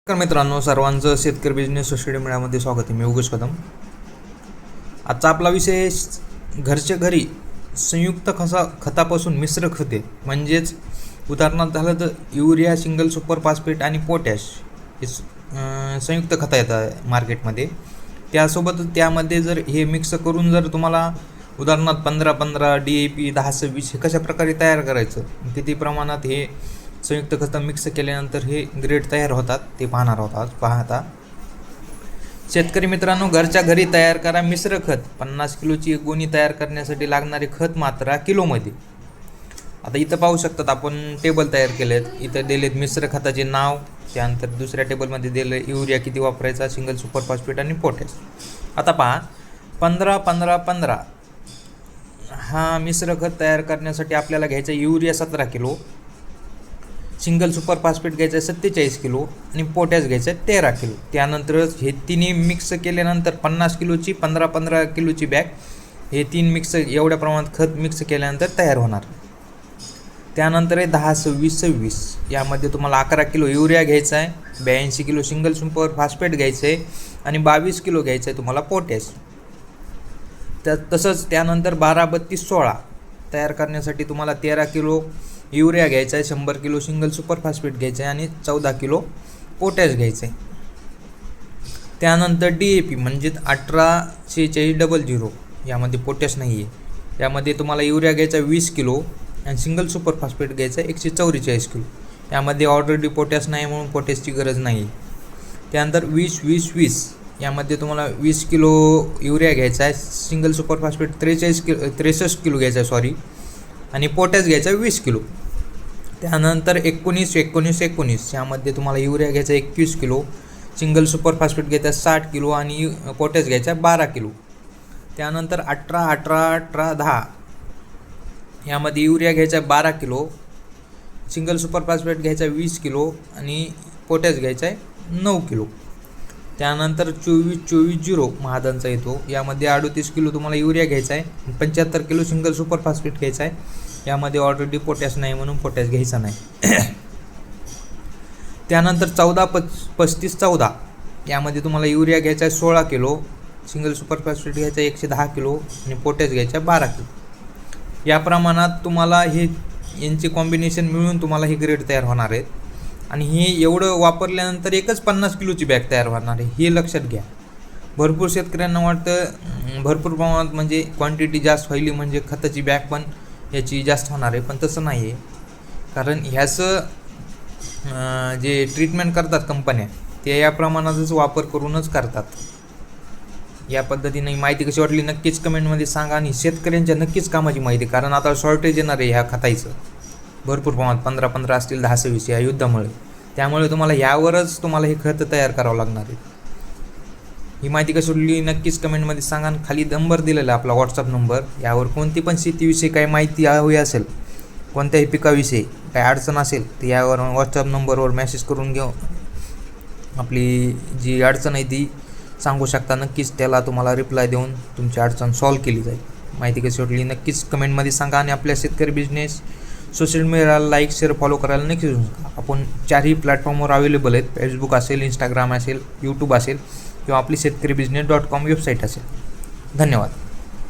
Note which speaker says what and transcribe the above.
Speaker 1: नमस्कार मित्रांनो, सर्वांचं शेतकरी बिझनेस सोसायटी मीडियामध्ये स्वागत आहे. मी योगेश कदम. आजचा आपला विषय घरच्या घरी संयुक्त खतापासून मिश्र खते, म्हणजेच उदाहरणार्थ झालं तर युरिया, सिंगल सुपर फॉस्फेट आणि पोटॅश हे संयुक्त खतं येतात मार्केटमध्ये. त्यासोबत त्यामध्ये जर हे मिक्स करून जर तुम्हाला उदाहरणार्थ 15-15 DAP 10-26 हे कशा प्रकारे तयार करायचं, किती प्रमाणात हे संयुक्त खतं मिक्स केल्यानंतर हे ग्रेड तयार होतात ते पाहणार आहोत. पाहता शेतकरी मित्रांनो, घरच्या घरी तयार करा मिश्र खत. 50 किलोची एक गोणी तयार करण्यासाठी लागणारे खत मात्रा किलोमध्ये. आता इथं पाहू शकतात आपण टेबल तयार केलेत. इथं दिलेत मिश्र खताचे नाव, त्यानंतर दुसऱ्या टेबलमध्ये दिलं युरिया किती वापरायचा, सिंगल सुपर फॉस्फेट आणि पोटॅश. आता पहा 15-15-15 हा मिश्र खत तयार करण्यासाठी आपल्याला घ्यायचा urea 17 kilo, single super phosphate घ्यायचं आहे 47 किलो आणि पोटॅश घ्यायचं आहे 13 किलो. त्यानंतर हे तिन्ही मिक्स केल्यानंतर 50 किलोची 15-15 किलोची बॅग हे तीन मिक्स एवढ्या प्रमाणात खत मिक्स केल्यानंतर तयार होणार. त्यानंतर आहे 10-26-26 यामध्ये तुम्हाला 11 किलो युरिया घ्यायचा आहे, 82 किलो सिंगल सुपर फॉस्फेट घ्यायचं आहे आणि 22 किलो घ्यायचं आहे तुम्हाला पोटॅश. तसंच त्यानंतर 12-32-16 तयार करण्यासाठी तुम्हाला 13 किलो युरिया घ्यायचा आहे, 100 किलो सिंगल सुपर फॉस्फेट घ्यायचं आहे आणि 14 किलो पोटॅश घ्यायचं आहे. त्यानंतर DAP म्हणजे 18-46-00 यामध्ये पोटॅश नाही आहे. यामध्ये तुम्हाला युरिया घ्यायचा 20 किलो आणि सिंगल सुपर फॉस्फेट घ्यायचं आहे 144 किलो. यामध्ये ऑलरेडी पोटॅश नाही म्हणून पोटॅशची गरज नाही आहे. त्यानंतर 20-20-20 यामध्ये तुम्हाला 20 किलो युरिया घ्यायचा आहे, सिंगल सुपर फॉस्फेट 63 किलो घ्यायचा आहे आणि पोटॅश घ्यायचा 20 किलो. त्यानंतर 19-19-19 यामध्ये तुम्हाला युरिया घ्यायचा 21 किलो, सिंगल सुपर फॉस्फेट घ्यायचा 60 किलो आणि पोटॅश घ्यायचा 12 किलो. त्यानंतर 18-18-18-10 यामध्ये युरिया घ्यायचा 12 किलो, सिंगल सुपर फॉस्फेट घ्यायचा 20 किलो आणि पोटॅश घ्यायचा आहे 9 किलो. त्यानंतर 24-24-0 महादनचा येतो. यामध्ये 38 किलो तुम्हाला युरिया घ्यायचा आहे, 75 किलो सिंगल सुपर फॉस्फेट घ्यायचा आहे. यामध्ये ऑलरेडी पोटॅश नाही म्हणून पोटॅश घ्यायचा नाही. त्यानंतर 14-35-14 यामध्ये तुम्हाला युरिया घ्यायचा आहे 16 किलो, सिंगल सुपर फॉस्फेट घ्यायचा आहे 110 किलो आणि पोटॅश घ्यायचा आहे 12 किलो. या प्रमाणात तुम्हाला यांचे कॉम्बिनेशन मिळून तुम्हाला हे ग्रेड तयार होणार आहेत आणि हे एवढं वापरल्यानंतर एकच 50 किलोची बॅग तयार होणार आहे, हे लक्षात घ्या. भरपूर शेतकऱ्यांना वाटतं भरपूर प्रमाणात म्हणजे क्वांटिटी जास्त व्हायली म्हणजे खताची बॅग पण याची जास्त होणार आहे, पण तसं नाही आहे. कारण ह्याचं जे ट्रीटमेंट करतात कंपन्या ते या प्रमाणातच वापर करूनच करतात. या पद्धतीने माहिती कशी वाटली नक्कीच कमेंटमध्ये सांगा आणि शेतकऱ्यांच्या नक्कीच कामाची माहिती, कारण आता शॉर्टेज येणार आहे ह्या खताचं भरपूर प्रमाणात 15-15 असतील 10-26 या युद्धामुळे. त्यामुळे तुम्हाला ह्यावरच तुम्हाला हे खतं तयार करावं लागणार आहे. ही माहिती कशी वाटली नक्कीच कमेंटमध्ये सांगा. खाली नंबर दिलेला आहे आपला व्हॉट्सअप नंबर. यावर कोणती पण शेतीविषयी काही माहिती हवी असेल, कोणत्याही पिकाविषयी काही अडचण असेल तर यावर व्हॉट्सअप नंबरवर मेसेज करून घेऊ आपली जी अडचण आहे ती सांगू शकता. नक्कीच त्याला तुम्हाला रिप्लाय देऊन तुमची अडचण सॉल्व्ह केली जाईल. माहिती कशी वाटली नक्कीच कमेंटमध्ये सांगा आणि आपल्या शेतकरी बिझनेस सोशल मीडियाला लाईक, शेअर, फॉलो करायला नक्की विसरू नका. आपण 4ही प्लॅटफॉर्मवर अवेलेबल आहेत. फेसबुक असेल, इंस्टाग्राम असेल, यूट्यूब असेल किंवा आपली शेतकरी बिझनेस.com वेबसाईट असेल. धन्यवाद.